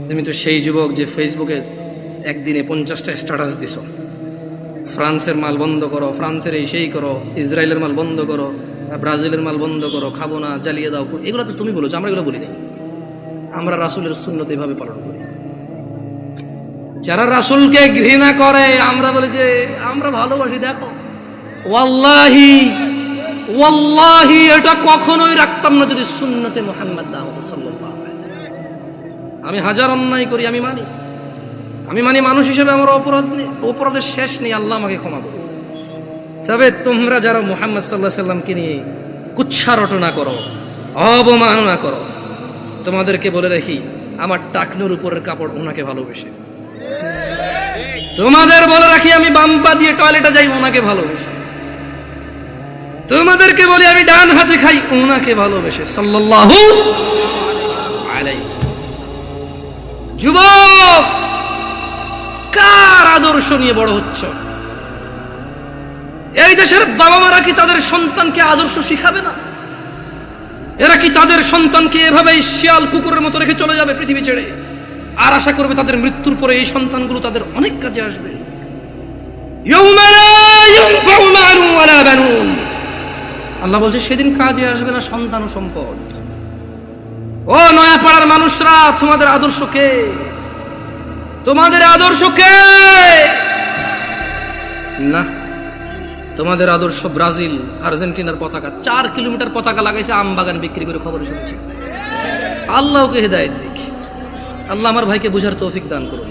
তুমি তো সেই যুবক যে ফেসবুকে একদিনে 50টা স্ট্যাটাস দিছ, ফ্রান্সের মাল বন্ধ করো, ফ্রান্সের এই সেই করো, ইসরায়েলের মাল বন্ধ করো, ব্রাজিলের মাল বন্ধ করো, খাবো না, জ্বালিয়ে দাও। এগুলো তো তুমি বলেছো, আমরা এগুলো বলি নাই। আমরা রাসূলের সুন্নত এভাবে পালন করি। যারা রাসূলকে ঘৃণা করে আমরা বলি যে আমরা ভালোবাসি। দেখো, ওয়াল্লাহি ওয়াল্লাহি এটা কখনোই রাখতাম না যদি সুন্নতে মুহাম্মদ সাল্লাল্লাহু আলাইহি ওয়াসাল্লাম। আমি হাজার অন্যায় করি, আমি মানি মানুষ হিসেবে আমার অপরাধের শেষ নেই, আল্লাহ আমাকে ক্ষমা করুন। তবে তোমরা যারা মুহাম্মদ সাল্লাল্লাহু আলাইহি সাল্লামকে নিয়ে কুচ্ছা রটনা করো, অবমাননা করো, তোমাদেরকে বলে রাখি আমার টাকনুর উপরের কাপড় ওনাকে ভালোবেসে। তোমাদের বলে রাখি আমি বাম পা দিয়ে টয়লেটে যাই ওনাকে ভালোবেসে। তোমাদেরকে বলি আমি ডান হাতে খাই ওনাকে ভালোবেসে সাল্লাল্লাহু আলাইহি ওয়াসাল্লাম। যুবক, কার আদর্শ নিয়ে বড় হচ্ছ? এই দেশের বাবা মারা কি তাদের সন্তানকে আদর্শ শিখাবে না? এরা কি তাদের সন্তানকে এভাবেই শিয়াল কুকুরের মতো রেখে চলে যাবে পৃথিবী ছেড়ে, আর আশা করবে তাদের মৃত্যুর পরে এই সন্তানগুলো তাদের অনেক কাজে আসবে? আল্লাহ বলছে সেদিন কাজে আসবে না সন্তান ও সম্পদ। ও নয়াপাড়ার মানুষরা, তোমাদের আদর্শ কে? তোমাদের আদর্শ কে? না, তোমাদের আদর্শ ব্রাজিল, আর্জেন্টিনার পতাকা। 4 কিলোমিটার পতাকা লাগাইছে আম বাগান বিক্রি করে, খবর শুনছি। আল্লাহকে হেদায়েত দিক। আল্লাহ আমার ভাইকে বুঝার তৌফিক দান করুন।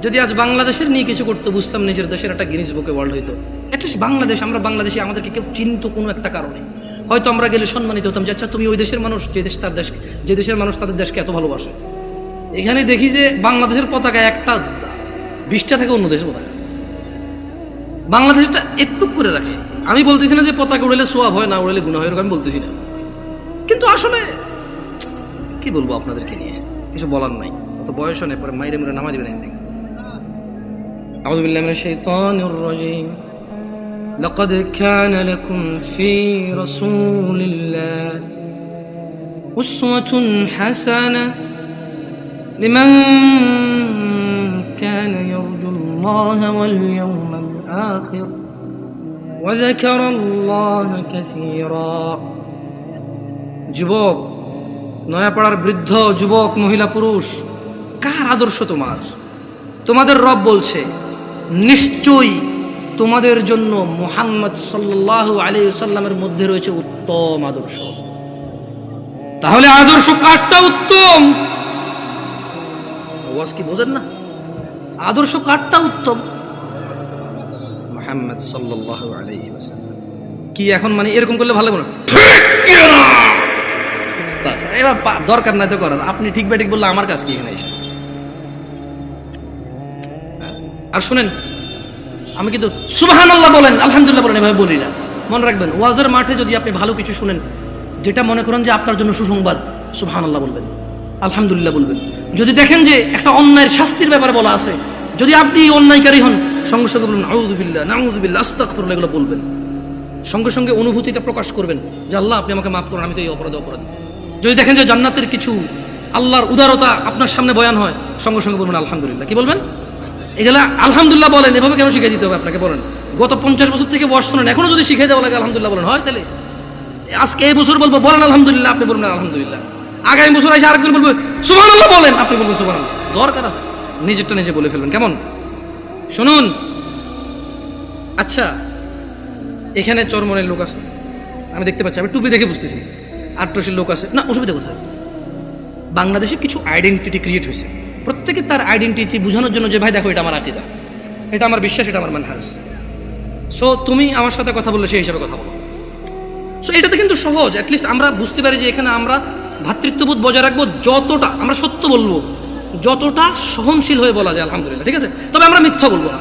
যদি আজ বাংলাদেশের নিয়ে কিছু করতে বুঝতাম, নিজের দেশের একটা গিনিস বুকে ওয়ার্ল্ড হইতো। অ্যাটলিস্ট বাংলাদেশ, আমরা বাংলাদেশি, আমাদেরকে কেউ চিনতো কোনো একটা কারণে, হয়তো আমরা গেলে সম্মানিত হতাম যে আচ্ছা তুমি ওই দেশের মানুষ, যে দেশ তার দেশ, যে দেশের মানুষ তাদের দেশকে এত ভালোবাসে। এখানে দেখি যে বাংলাদেশের পতাকা একটা 20টা থেকে অন্য দেশের পতাকা, বাংলাদেশটা একটু করে রাখে। আমি বলতেছি না যে পতাকা উড়ালে সোয়াব হয়, না উড়ালে গুনাহ হয়, এরকম আমি বলতেছি না, কিন্তু আসলে কি বলবো আপনাদেরকে নিয়ে, কিছু বলার নাই। অত বয়স নেই, পরে মাইরে মুরে নামা দিবেন। আউযু বিল্লাহি মিনাশ শাইতানির রাজীম। লাকাদ কানা লাকুম ফি রাসূলিল্লাহি উসওয়াতুন হাসানাহ লিমান কানা ইয়ারজুল্লাহা ওয়াল ইয়াওমাল আখির ওয়া যাকারাল্লাহা কাসীরা। যুবক, নয়াপাড়ার বৃদ্ধ, যুবক, মহিলা, পুরুষ, কার আদর্শ তোমার? তোমাদের রব বলছে নিশ্চয়ই তোমাদের জন্য মুহাম্মদ সাল্লাল্লাহু আলাইহি ওয়াসাল্লামের মধ্যে রয়েছে উত্তম আদর্শ। তাহলে আদর্শ কারটা উত্তম? ওয়াজ কি বোঝেন না? আদর্শ কারটা উত্তম? মুহাম্মদ সাল্লাল্লাহু আলাইহি ওয়াসাল্লাম। কি এখন মানে এরকম করলে ভালো না? এবার দরকার নাই তো করার। আপনি ঠিক ব্যাঠিক বললে আমার কাজ কি এখানে এসে? আর শুনেন, আমি কিন্তু সুবহানাল্লাহ বলেন, আলহামদুলিল্লাহ বলেন এভাবে বলি না। মনে রাখবেন, ওয়াজের মাঠে যদি আপনি ভালো কিছু শুনেন, যেটা মনে করেন যে আপনার জন্য সুসংবাদ, সুবহানাল্লাহ বলবেন, আলহামদুলিল্লাহ বলবেন। যদি দেখেন যে একটা অন্যায়ের শাস্তির ব্যাপারে বলা আছে, যদি আপনি অন্যায়কারী হন, সঙ্গে সঙ্গে বলবেন আউযু বিল্লাহ, নাউযু বিল্লাহ, আস্তাগফিরুল্লাহ, এগুলো বলবেন। সঙ্গে সঙ্গে অনুভূতিটা প্রকাশ করবেন যে আল্লাহ আপনি আমাকে মাফ করুন, আমি তো এই অপরাধী। যদি দেখেন যে জান্নাতের কিছু, আল্লাহর উদারতা আপনার সামনে বয়ান হয়, সঙ্গে সঙ্গে বলবেন আলহামদুলিল্লাহ। কি বলবেন? এগুলা আলহামদুলিল্লাহ বলেন। এভাবে কেন শিখিয়ে দিতে হবে আপনাকে? বলেন, গত 50 বছর থেকে ওয়াজ শুনেন, এখনো যদি শিখিয়ে দেওয়া লাগে আলহামদুলিল্লাহ বলেন, হয় তাহলে আজকে এই বছর বলবো বলেন আলহামদুলিল্লাহ, আপনি বলবেন আলহামদুলিল্লাহ। আগামী বছর এসে আরেকজন বলবে সুবহানাল্লাহ বলেন, আপনি বলবেন সুবহানাল্লাহ। দরকার আছে নিজেরটা নিজে বলে ফেলবেন। কেমন? শুনুন, আচ্ছা এখানে চরমনের লোক আছে, আমি দেখতে পাচ্ছি, আমি টুপি দেখে বুঝতেছি। আট্রসির লোক আছে না, অসুবিধা কোথায়? বাংলাদেশে কিছু আইডেন্টিটি ক্রিয়েট হয়েছে, প্রত্যেকে তার আইডেন্টিটি বোঝানোর জন্য যে ভাই দেখো এটা আমার আকীদা, এটা আমার বিশ্বাস, এটা আমার মানহাজ। সো তুমি আমার সাথে কথা বললে সেই হিসাবে কথা বলো। সো এটাতে কিন্তু সহজ, অ্যাটলিস্ট আমরা বুঝতে পারি যে এখানে আমরা ভ্রাতৃত্ববোধ বজায় রাখবো, যতটা আমরা সত্য বলবো, যতটা সহনশীল হয়ে বলা যায় আলহামদুলিল্লাহ, ঠিক আছে? তবে আমরা মিথ্যা বলবো না,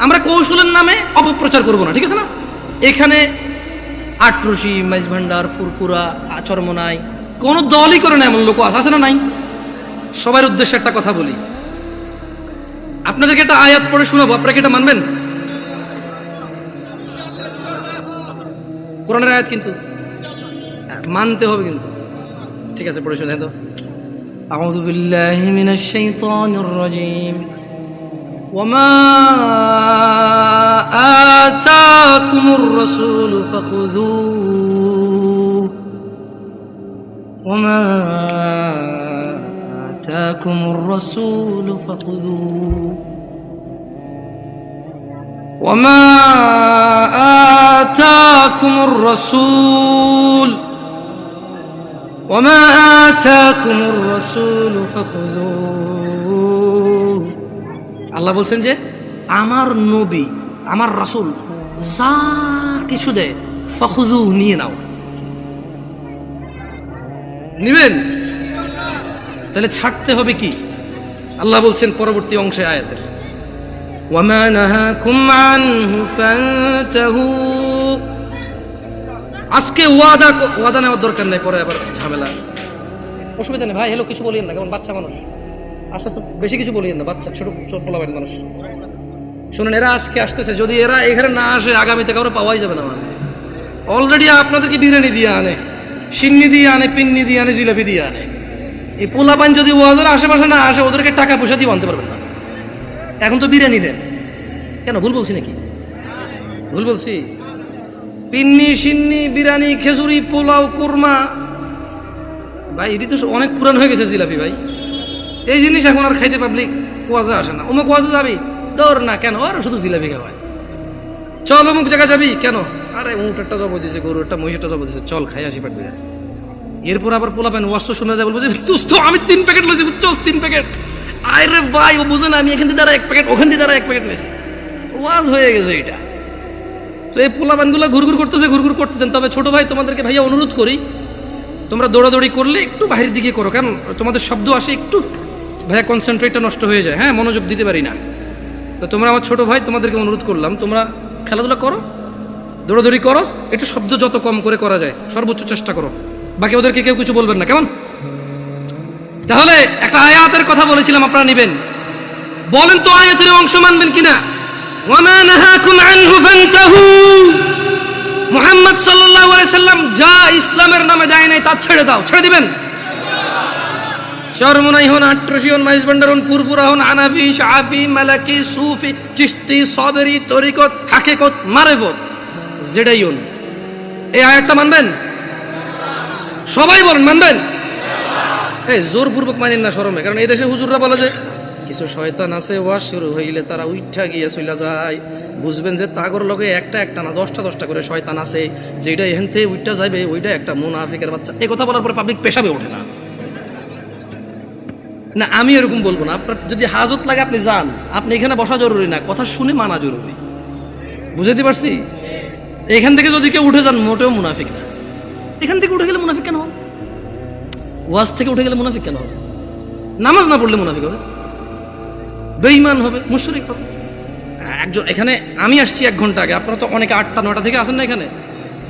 আমরা কৌশলের নামে অপপ্রচার করবো না, ঠিক আছে না? এখানে আট্রসি, মাইজভান্ডার, ফুরফুরা, চরমনাই কোনো দলই করে না এমন লোক আছে না? নাই। সবার উদ্দেশ্যে একটা কথা বলি, আপনাদেরকে একটা আয়াত পড়ে শোনাবো, আপনারা কি এটা মানবেন? কোরআনের আয়াত কিন্তু মানতে হবে কিন্তু, ঠিক আছে? পড়ে শুনে তো আউযু বিল্লাহি মিনাশ শাইতানির রাজীম ওয়ামা আতাকুমুর রাসূলু ফাখুযুহু ওয়ামা আতাকুমুর রাসূলু ফাখুযুহু ওয়ামা আতাকুমুর রাসূল وما آتاكم الرسول فخذوه আল্লাহ বলছেন যে আমার নবী আমার রাসূল যা কিছু দেয় ফাখুযুহু নিয়ে নাও। নিবেন? তাহলে ছাড়তে হবে কি? আল্লাহ বলছেন পরবর্তী অংশে আয়াতের ওয়ামা নাহাকুম আনহু ফান্তাহু। আজকে ওয়াদা নেওয়ার দরকার নেই, পরে আবার ঝামেলা, অসুবিধা নেই ভাই। হ্যালো কিছু বলিয়েন না, কেমন বাচ্চা মানুষ, আস্তে আস্তে বেশি কিছু বলিয়েন না, বাচ্চা ছোট ছোট পোলাবেন মানুষ। শুনুন, এরা আজকে আসতেছে, যদি এরা এখানে না আসে আগামীতে কারো পাওয়াই যাবে না। মানে অলরেডি আপনাদেরকে বিরিয়ানি দিয়ে আনে, সিন্নি দিয়ে আনে, পিন্নি দিয়ে আনে, জিলাপি দিয়ে আনে। এই পোলাপান যদি ওয়াজের আশেপাশে না আসে, ওদেরকে টাকা পয়সা দিয়ে আনতে পারবেন না। এখন তো বিরিয়ানি দেন, কেন ভুল বলছি নাকি? ভুল বলছি? পিন্নি, সিন্নি, বিরিয়ানি, খেজুরি, পোলাও, কোরমা, ভাই এটি তো অনেক পুরান হয়ে গেছে জিলাপি ভাই। এই জিনিস এখন আর খাইতে পাবলিক ওয়াজে আসে না। অমুক ওয়াজে যাবি, দৌড় না, কেন? আর শুধু জিলাপি খাওয়ায়। চল অমুক জায়গায় যাবি, কেন? আরে উঁট একটা জব দিছে, গরু একটা, মহিষ একটা জব দিছে, চল খাই আসি পাট বিরিয়ানি। এরপর আবার পোলাপেন ওয়াজ তো শুনে যায়, বলবো যে দোস্ত আমি 3 প্যাকেট লইছি, বুঝছস 3 প্যাকেট। আরে ভাই ও বুঝে না, আমি এখান থেকে দ্বারা 1 প্যাকেট, ওখান থেকে দ্বারা 1 প্যাকেট নিয়েছি। ওয়াজ হয়ে গেছে এটা। তো এই পোলাপানগুলো ঘুরঘুর করতেছে, ঘুরঘুর করতে দেন। তবে ছোট ভাই তোমাদেরকে ভাইয়া অনুরোধ করি, তোমরা দৌড়াদৌড়ি করলে একটু বাইরের দিকে করো, কারণ তোমাদের শব্দ আসে, একটু ভাইয়া কনসেন্ট্রেটটা নষ্ট হয়ে যায়। হ্যাঁ, মনোযোগ দিতে পারি না। তো তোমরা আমার ছোট ভাই, তোমাদেরকে অনুরোধ করলাম, তোমরা খেলাধুলা করো, দৌড়াদৌড়ি করো, একটু শব্দ যত কম করে করা যায় সর্বোচ্চ চেষ্টা করো। বাকি ওদেরকে কেউ কিছু বলবেন না, কেমন? তাহলে একটা আয়াতের কথা বলেছিলাম, আপনারা নিবেন। বলেন তো আয়াতের অংশ মানবেন কিনা? ওয়ামা নাহাকুম আনহু ফান্তাহু। মুহাম্মদ সাল্লাল্লাহু আলাইহি সাল্লাম যা ইসলামের নামে দেয় নাই তা ছেড়ে দাও। ছেড়ে দিবেন? চরমনাই হন, আট্রসি হন, মাইজবান্ডার হন, ফুরফুরা হন, হানাফি, শাফি, মালাকি, সুফি, চিশতি, সাবরি, তরিকত, হাকিকত, মারিফত, যেটাই হন, এই আয়াতটা মানবেন? সবাই বলেন মানবেন? এই জোরপূর্বক মানেন না শরমে, কারণ এই দেশে হুজুররা বলে যে কিছু শয়তান আছে, ওয়াজ শুরু হইলে তারা উঠা গিয়ে চলে যায়। বুঝবেন যে তাগর লগে একটা না 10টা করে শয়তান আছে, যেটা এখান থেকে উঠা যাবে ওইটা একটা মুনাফিকের বাচ্চা। এই কথা বলার পরে পাবলিক পেশাবে ওঠে না। না, আমি এরকম বলবো না। আপনার যদি হাজত লাগে আপনি যান, আপনি এখানে বসা জরুরি না, কথা শুনে মানা জরুরি। বুঝাতে পারছি? এখান থেকে যদি কেউ উঠে যান, মোটেও মুনাফিক না। এখান থেকে উঠে গেলে মুনাফিক কেন হবে? ওয়াজ থেকে উঠে গেলে মুনাফিক কেন হবে? নামাজ না পড়লে মুনাফিক হবে, বেঈমান হবে, মুশরিক হবে। একজন এখানে আমি আসছি 1 ঘন্টা আগে, আপনারা তো অনেকে 8টা 9টা থেকে আসেন না এখানে।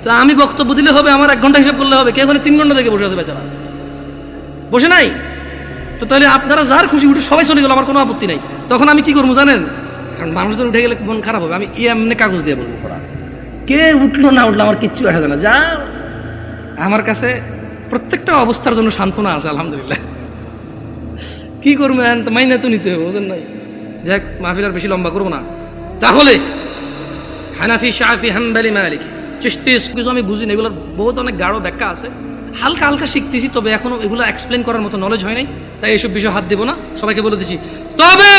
তো আমি বক্তব্য দিলে হবে, আমার 1 ঘন্টা হিসাব করলে হবে। কেউ এখানে 3 ঘন্টা থেকে বসে আছে, বেচারা বসে নাই। তো তাহলে আপনারা যার খুশি উঠে সবাই চলে গেল, আমার কোনো আপত্তি নাই। তখন আমি কি করবো জানেন? কারণ মানুষজন উঠে গেলে মন খারাপ হবে। আমি এমনি কাগজ দিয়ে বলবো, পড়া কে উঠলো না উঠলো আমার কিচ্ছু আসে না। যা আমার কাছে প্রত্যেকটা অবস্থার জন্য সান্ত্বনা আছে, আলহামদুলিল্লাহ। কি করবেন, মাইনা তো নিতে হবে, বুঝেন নাই? যাক, মাহফিল আর বেশি লম্বা করবো না। তাহলে হানাফি, শাফি, হাম্বলি, মালিকি, চিশতি, কিছু আমি বুঝি না, এগুলোর বহুত অনেক গাঢ় ব্যাখ্যা আছে। হালকা হালকা শিখতেছি, তবে এখনো এগুলো এক্সপ্লেন করার মতো নলেজ হয় নাই, তাই এইসব বিষয় হাত দেবো না, সবাইকে বলে দিচ্ছি। তবে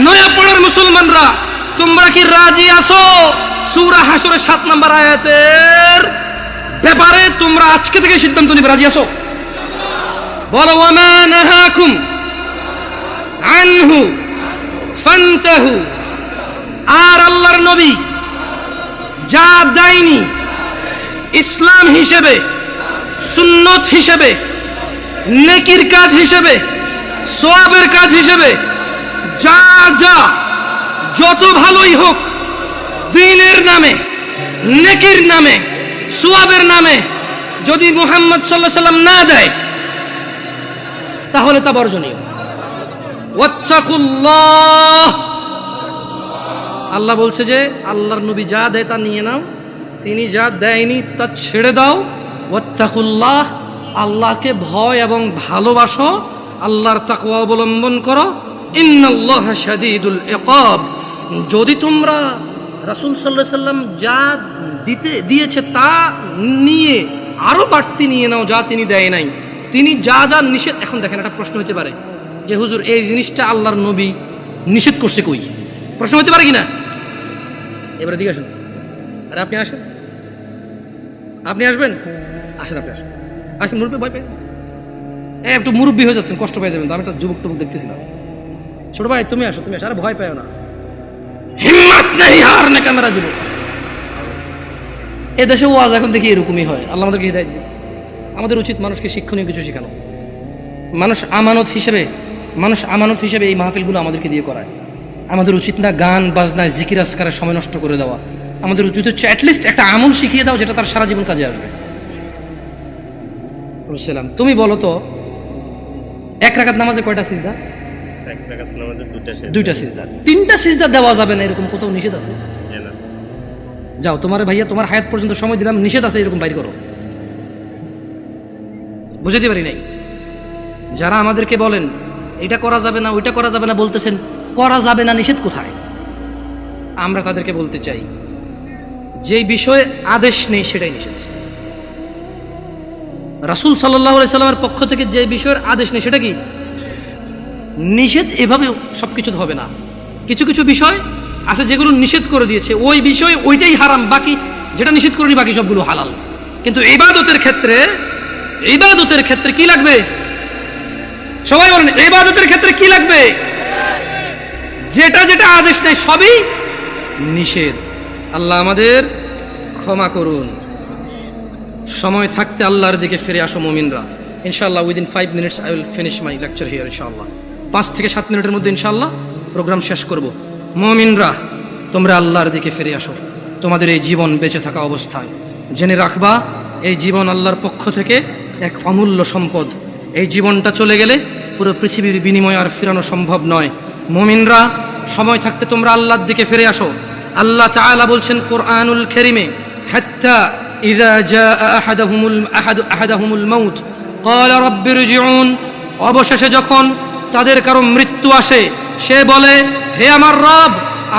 নয়া পড়ার মুসলমানরা, তোমরা কি রাজি আছো সূরা হাশরের 7 নম্বর আয়াতের ব্যাপারে? তোমরা আজকে থেকে সিদ্ধান্ত নিবে, রাজি আছো? বলো ওয়ামা নাহাকুম আনহু ফান্তাহু। আর আল্লাহর নবী যা দেয়নি ইসলাম হিসেবে, সুন্নত হিসেবে, নেকির কাজ হিসেবে, সওয়াবের কাজ হিসেবে, যা যা যত ভালোই হোক, দ্বীনের নামে, নেকির নামে, সওয়াবের নামে যদি মুহাম্মদ সাল্লাল্লাহু আলাইহি সাল্লাম না দেয়, তাহলে তা বর্জনীয়। ওয়াত্তাকুল্লাহ, আল্লাহ বলছে যে আল্লাহর নবী যা দেয় তা নিয়ে নাও, তিনি যা দেয়নি তা ছেড়ে দাও। ওয়াত্তাকুল্লাহ, আল্লাহকে ভয় এবং ভালোবাসো। আল্লাহর তাকওয়া অবলম্বন করো, ইন্নাল্লাহা শাদীদুল ইকাব। যদি তোমরা রাসূল সাল্লাল্লাহু আলাইহি সাল্লাম যা দিয়েছে তা নিয়ে আরো বাড়তি নিয়ে নাও, যা তিনি দেয় নাই, তিনি যা যা নিষেধ। এখন দেখেন একটা প্রশ্ন হতে পারে যে হুজুর এই জিনিসটা আল্লাহর নবী নিষেধ করছে কই? প্রশ্ন হতে পারে কিনা? এবারে দিকে আসেন। আরে আপনি আসেন, আপনি আসবেন, আসেন, আপনি আসেন, আসেন। মুরব্বী ভয় পেয়ে একটু মুরব্বী হয়ে যাচ্ছেন, কষ্ট পেয়ে যাবেন। তো আমি একটা যুবক টুবক দেখতেছিলাম। ছোট ভাই তুমি আসো, তুমি আসো। আরে ভয় পেও না, হিম্মত নেই হার না ক্যামেরা যুবক। এ দেশে ওয়াজ এখন দেখি এরকমই হয়। আল্লাহ আমাদেরকে হিদায়াত দিন। আমাদের উচিত মানুষকে শিক্ষণীয় কিছু শেখানো। মানুষ আমানত হিসেবে এই মাহফিলগুলো আমাদেরকে দিয়ে করায়। আমাদের উচিত না গান বাজনায় জিকির আজকারের সময় নষ্ট করে দেওয়া। আমাদের উচিত হচ্ছে অ্যাটলিস্ট একটা আমল শিখিয়ে দাও যেটা তার সারা জীবন কাজে আসবে। বুঝছিলাম। তুমি বলো তো, এক রাকাত নামাজে কয়টা সিজদা? এক রাকাত নামাজে দুইটা সিজদা। তিনটা সিজদা দেওয়া যাবে না এরকম কোথাও নিষেধ আছে? যাও, তোমার ভাইয়া তোমার হায়াত পর্যন্ত সময় দিলাম, নিষেধ আছে এরকম বাইর করো। বুঝাতে পারি নাই। যারা আমাদেরকে বলেন এটা করা যাবে না, ওইটা করা যাবে না, বলতেছেন করা যাবে না, নিষেধ কোথায়? আমরা তাদেরকে বলতে চাই যেই বিষয়ে আদেশ নেই সেটাই নিষেধ। রাসূল সাল্লাল্লাহু আলাইহি সাল্লামের পক্ষ থেকে যে বিষয়ের আদেশ নেই সেটা কি নিষেধ? এভাবে সবকিছু হবে না। কিছু কিছু বিষয় আছে যেগুলো নিষেধ করে দিয়েছে, ওই বিষয় ওইটাই হারাম, বাকি যেটা নিষেধ করেনি বাকি সবগুলো হালাল। কিন্তু ইবাদতের ক্ষেত্রে কি লাগবে? সবাই বলেন, ইবাদতের ক্ষেত্রে কি লাগবে? যেটা যেটা আদেশ নেই সবই নিষেধ। আল্লাহ আমাদের ক্ষমা করুন। সময় থাকতে আল্লাহর দিকে ফিরে আসো মুমিনরা। ইনশাআল্লাহ within 5 minutes I will finish my lecture here. ইনশাআল্লাহ 5 থেকে 7 মিনিটের মধ্যে ইনশাআল্লাহ প্রোগ্রাম শেষ করব। মুমিনরা তোমরা আল্লাহর দিকে ফিরে আসো তোমাদের এই জীবন বেঁচে থাকা অবস্থায়। জেনে রাখবা এই জীবন আল্লাহর পক্ষ থেকে এক অমূল্য সম্পদ। এই জীবনটা চলে গেলে পুরো পৃথিবীর বিনিময় আর ফেরানো সম্ভব নয়। মুমিনরা সময় থাকতে তোমরা আল্লাহর দিকে ফিরে আসো। আল্লাহ তাআলা বলছেন কোরআনুল কারীমে, হাত্তা ইযা জাআ আহাদাহুমুল মাউত ক্বালা রাব্বিরজিউন। অবশেষে যখন তাদের কারো মৃত্যু আসে সে বলে, হে আমার রব,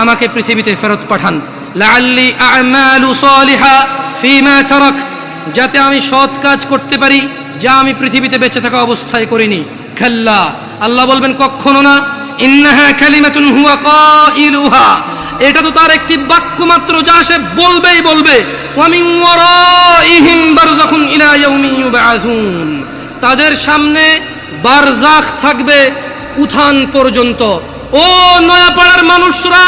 আমাকে পৃথিবীতে ফেরত পাঠান। লাআল্লি আ'মালু সালিহা ফীমা তারাকত, যাতে আমি সৎ কাজ করতে পারি যা আমি পৃথিবীতে বেঁচে থাকা অবস্থায় করিনি। খাল্লা, আল্লাহ বলবেন কখনো না। ইন্নাহা কালিমাতুন হুয়া কাইলুহা, এটা তো তার একটি বাক্য মাত্র যা সে বলবেই বলবে। ওয়া মিন ওয়ারাইহিম বারযাখুন ইলা ইয়াউমি ইউবআসুন, তাদের সামনে বারজাখ থাকবে উত্থান পর্যন্ত। ও নয়াপাড়ার মানুষরা,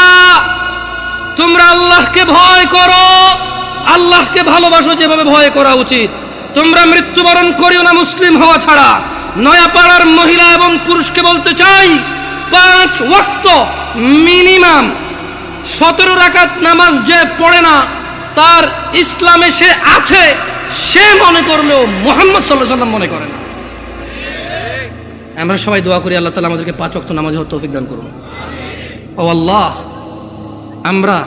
তোমরা আল্লাহকে ভয় করো, আল্লাহকে ভালোবাসো যেভাবে ভয় করা উচিত। তোমরা মৃত্যুবরণ করিও না মুসলিম হওয়া ছাড়া। নয়াপাড়ার মহিলা এবং পুরুষকে বলতে চাই, 5 ওয়াক্ত মিনিমাম 17 রাকাত নামাজ যে পড়ে না তার ইসলামে সে আছে, সে মনে করলেও মুহাম্মদ সাল্লাল্লাহু আলাইহি ওয়াসাল্লাম মনে করে না। আমরা সবাই দোয়া করি আল্লাহ তাআলা আমাদেরকে 5 ওয়াক্ত নামাজ পড়ার তৌফিক দান করুন। ও আল্লাহ, আমরা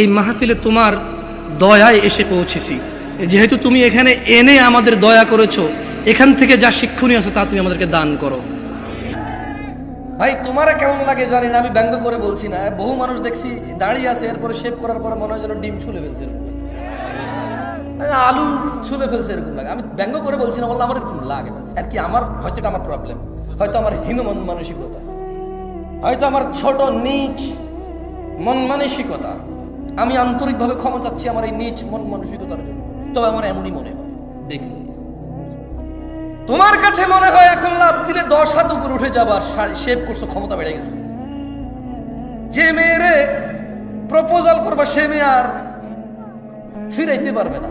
এই মাহফিলে তোমার দয়ায় এসে পৌঁছেছি। যেহেতু তুমি এখানে এনে আমাদের দয়া করেছো, এখান থেকে যা শিক্ষণীয় আছে তা তুমি আমাদেরকে দান করো। ভাই তোমার কেমন লাগে জানি না, আমি ব্যঙ্গ করে বলছি না। বহু মানুষ দেখছি দাঁড়িয়ে আছে, এরপরে শেভ করার পরে মনে হয় যেন ডিম ছুলে ফেলছে, এরকম আলু ছুলে ফেলছে এরকম লাগে। আমি ব্যঙ্গ করে বলছি না, বললাম আমার এরকম লাগে আর কি। আমার হয়তো এটা আমার প্রবলেম, হয়তো আমার হীন মন মানসিকতা, হয়তো আমার ছোট নিচ মন মানসিকতা। আমি আন্তরিকভাবে ক্ষমা চাচ্ছি আমার এই নিচ মন মানসিকতার জন্য। তবে আমার এমনই মনে হয়, দেখলে তোমার কাছে মনে হয় এখন লাভ দিলে 10 হাত উপর উঠে যাবার শেভ করছো, ক্ষমতা বেড়ে গেছে। যে মেয়েরে প্রপোজাল করবা সে মেয়ে আর ফিরাইতে পারবে না।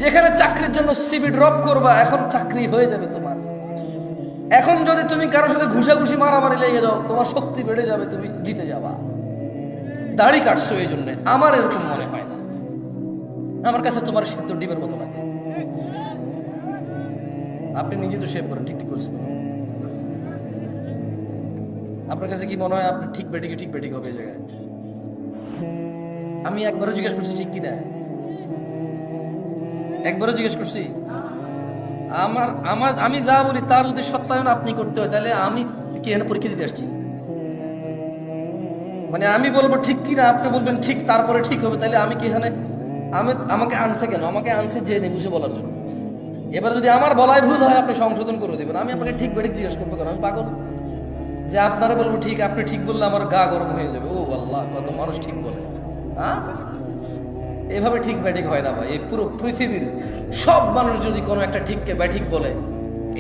যেখানে চাকরির জন্য সিভি ড্রপ করবা, এখন চাকরি হয়ে যাবে তোমার। এখন যদি তুমি কারোর সাথে ঘুষাঘুষি মারামারি লেগে যাও, তোমার শক্তি বেড়ে যাবে, তুমি জিতে যাবা। দাড়ি কাটছো এই জন্য, আমার এরকম মনে হয় না। আমার কাছে তোমার সিদ্ধ ডিমের মতো লাগে। আপনি নিজে তো শেভ করেন, ঠিক ঠিক বলছেন। আপনার কাছে কি মনে হয় আপনি ঠিক বেটিকে হবে এই জায়গায়? আমি একবারও জিজ্ঞেস করছি ঠিক কিনা, একবারও জিজ্ঞেস করছি। আমার আমার আমি যা বলি তার যদি সত্যায়ন আপনি করতে হয়, তাহলে আমি কি এখানে পরীক্ষা দিতে আসছি? মানে আমি বলবো ঠিক কি না, আপনি বলবেন ঠিক, তারপরে ঠিক হবে, তাহলে আমি কি এখানে, আমাকে আনছে কেন? আমাকে আনছে জেনে বুঝে বলার জন্য। এবার যদি আমার বলায় ভুল হয় আপনি সংশোধন করে দেবেন, আমি আপনাকে ঠিক বেঠিক জিজ্ঞেস করবো কেন? আমি পাগল যে আপনারা বলবো ঠিক, আপনি ঠিক বললে আমার গা গরম হয়ে যাবে। ও আল্লাহ, কত মানুষ ঠিক বলে। হ্যাঁ, এভাবে ঠিক ব্যাঠিক হয় না ভাই। এই পুরো পৃথিবীর সব মানুষ যদি কোনো একটা ঠিককে ব্যাঠিক বলে,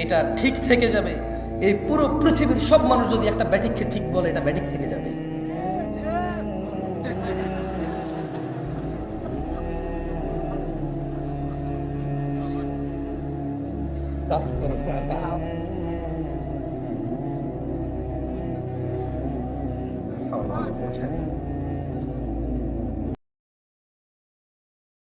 এটা ঠিক থেকে যাবে। এই পুরো পৃথিবীর সব মানুষ যদি একটা ব্যাঠিককে ঠিক বলে, এটা ব্যাঠিক থেকে যাবে।